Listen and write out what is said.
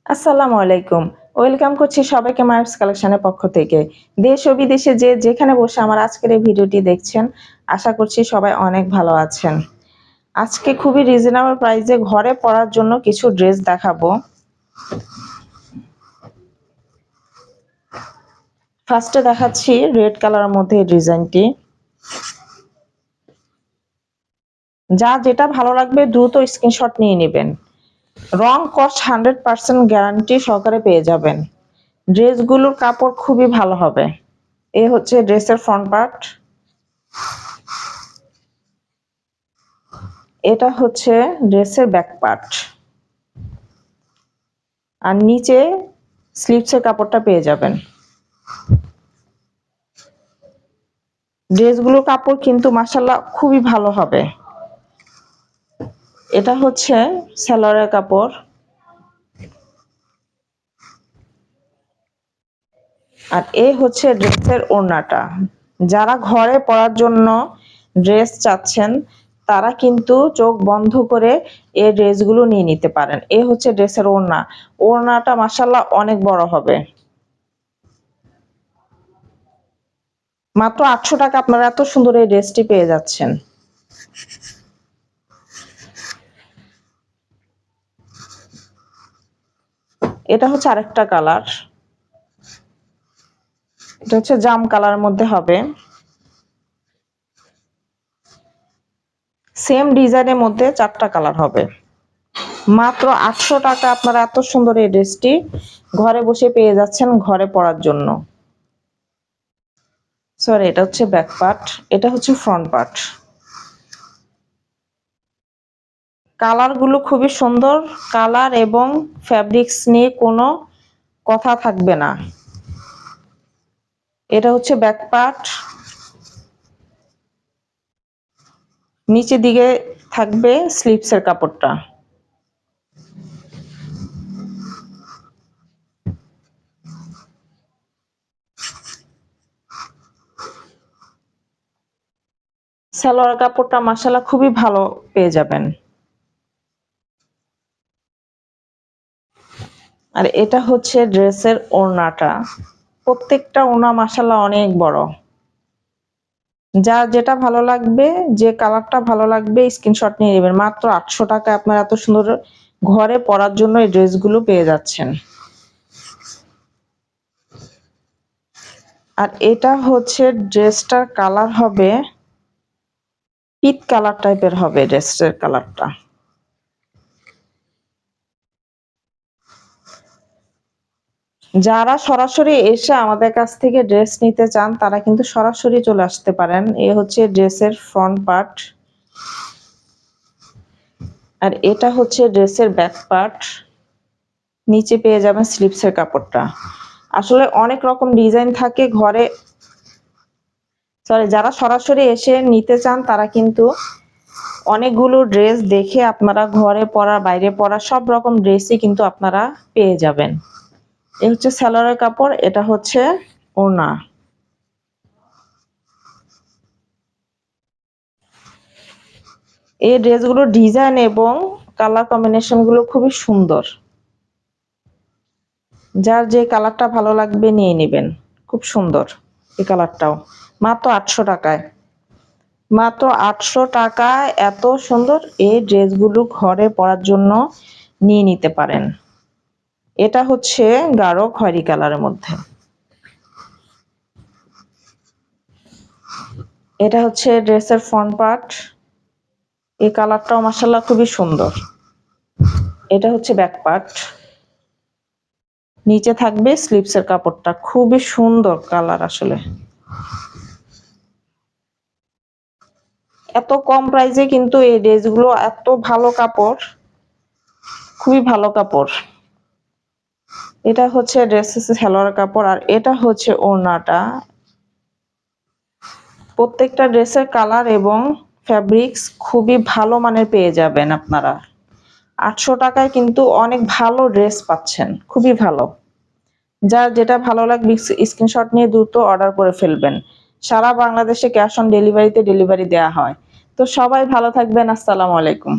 আসসালামু আলাইকুম। ওয়েলকাম করছি সবাইকে মায়াবস কালেকশনের পক্ষ থেকে। দেশ ও বিদেশে যে যেখানে বসে আমার আজকের এই ভিডিওটি দেখছেন, আশা করছি সবাই অনেক ভালো আছেন। আজকে খুবই রিজনেবল প্রাইসে ঘরে পরার জন্য কিছু ড্রেস দেখাবো। ফার্স্টে দেখাচ্ছি রেড কালারের মধ্যে এই ডিজাইনটি। যা যেটা ভালো লাগবে দ্রুত স্ক্রিনশট নিয়ে নেবেন। রং কস্ট 100% গ্যারান্টি সহকারে পেয়ে যাবেন। ড্রেসগুলোর কাপড় খুবই ভালো হবে। এই হচ্ছে ড্রেসের ফ্রন্ট পার্ট, এটা হচ্ছে ড্রেসের ব্যাক পার্ট, আর নিচে স্লিভসের কাপড়টা পেয়ে যাবেন। ড্রেসগুলোর কাপড় কিন্তু মাশাআল্লাহ খুবই ভালো হবে। এটা হচ্ছে সালোয়ারের কাপড়, আর এই হচ্ছে ড্রেসের ওড়নাটা। যারা ঘরে পরার জন্য ড্রেস চাচ্ছেন তারা কিন্তু চোখ বন্ধ করে এই ড্রেসগুলো নিয়ে নিতে পারেন। এই হচ্ছে ড্রেসের ওড়না। ওড়নাটা মাশাআল্লাহ অনেক বড় হবে। মাত্র 800 টাকা আপনারা এত সুন্দর এই ড্রেসটি পেয়ে যাচ্ছেন। এটা হচ্ছে আরেকটা কালার, এটা হচ্ছে জাম কালারের মধ্যে হবে। সেম ডিজাইনের মধ্যে 4টা কালার হবে। মাত্র 800 টাকা আপনারা এত সুন্দর এই ড্রেসটি ঘরে বসে পেয়ে যাচ্ছেন ঘরে পরার জন্য। সরি, এটা হচ্ছে ব্যাক পার্ট, এটা হচ্ছে ফ্রন্ট পার্ট। কালার গুলো খুবই সুন্দর, কালার এবং ফ্যাব্রিক্স নিয়ে কোনো কথা থাকবে না। এটা হচ্ছে ব্যাক পার্ট, নিচের দিকে থাকবে স্লিভসের কাপড়টা। সালোয়ার কাপড়টা মাশাআল্লাহ খুবই ভালো পেয়ে যাবেন। আর এটা হচ্ছে ড্রেসের ওড়নাটা। প্রত্যেকটা ওড়না মাশাআল্লাহ অনেক বড়। যা যেটা ভালো লাগবে, যে কালারটা ভালো লাগবে স্ক্রিনশট নিয়ে নেবেন। মাত্র 800 টাকা আপনারা এত সুন্দর ঘরে পরার জন্য এই ড্রেসগুলো পেয়ে যাচ্ছেন। আর এটা হচ্ছে ড্রেসটার কালার হবে পিট কালার টাইপের হবে ড্রেসের কালারটা। যারা সরাসরি এসে আমাদের কাছ থেকে ড্রেস নিতে চান তারা কিন্তু সরাসরি চলে আসতে পারেন। এই হচ্ছে ড্রেসের ফ্রন্ট পার্ট, আর এটা হচ্ছে ড্রেসের ব্যাক পার্ট। নিচে পেয়ে যাবেন স্লিভসের কাপড়টা। আসলে অনেক রকম ডিজাইন থাকে ঘরে, যারা সরাসরি এসে নিতে চান তারা কিন্তু অনেকগুলো ড্রেস দেখে আপনারা ঘরে পরা বাইরে পরা সব রকম ড্রেসই কিন্তু আপনারা পেয়ে যাবেন। এই হচ্ছে সালোয়ারের কাপড়, এটা হচ্ছে ওড়না। এই ড্রেসগুলোর ডিজাইন এবং কালার কম্বিনেশন গুলো খুবই সুন্দর। যার যে কালারটা ভালো লাগবে নিয়ে নেবেন। খুব সুন্দর এই কালারটাও। মাত্র 800 টাকায়, মাত্র 800 টাকায় এত সুন্দর এই ড্রেসগুলো ঘরে পরার জন্য নিয়ে নিতে পারেন। এটা হচ্ছে গাঢ় খয়েরি কালারের মধ্যে। এটা হচ্ছে ড্রেসের ফ্রন্ট পার্ট। এই কালারটাও মাশাআল্লাহ খুবই সুন্দর। এটা হচ্ছে ব্যাক পার্ট, নিচে থাকবে স্লিভসের কাপড়টা। খুবই সুন্দর কালার। আসলে এত কম প্রাইসে কিন্তু এই ড্রেসগুলো এত ভালো কাপড়, খুবই ভালো কাপড়। এটা হচ্ছে ড্রেসের সালোয়ার কাপড়, আর এটা হচ্ছে ওড়নাটা। প্রত্যেকটা ড্রেসের কালার এবং ফ্যাব্রিক্স খুবই ভালো মানের পেয়ে যাবেন আপনারা। 800 টাকায় কিন্তু অনেক ভালো ড্রেস পাচ্ছেন, খুবই ভালো। যার যেটা ভালো লাগবে স্ক্রিনশট নিয়ে দ্রুত অর্ডার করে ফেলবেন। সারা বাংলাদেশে ক্যাশ অন ডেলিভারিতে ডেলিভারি দেওয়া হয়। তো সবাই ভালো থাকবেন। আসসালামু আলাইকুম।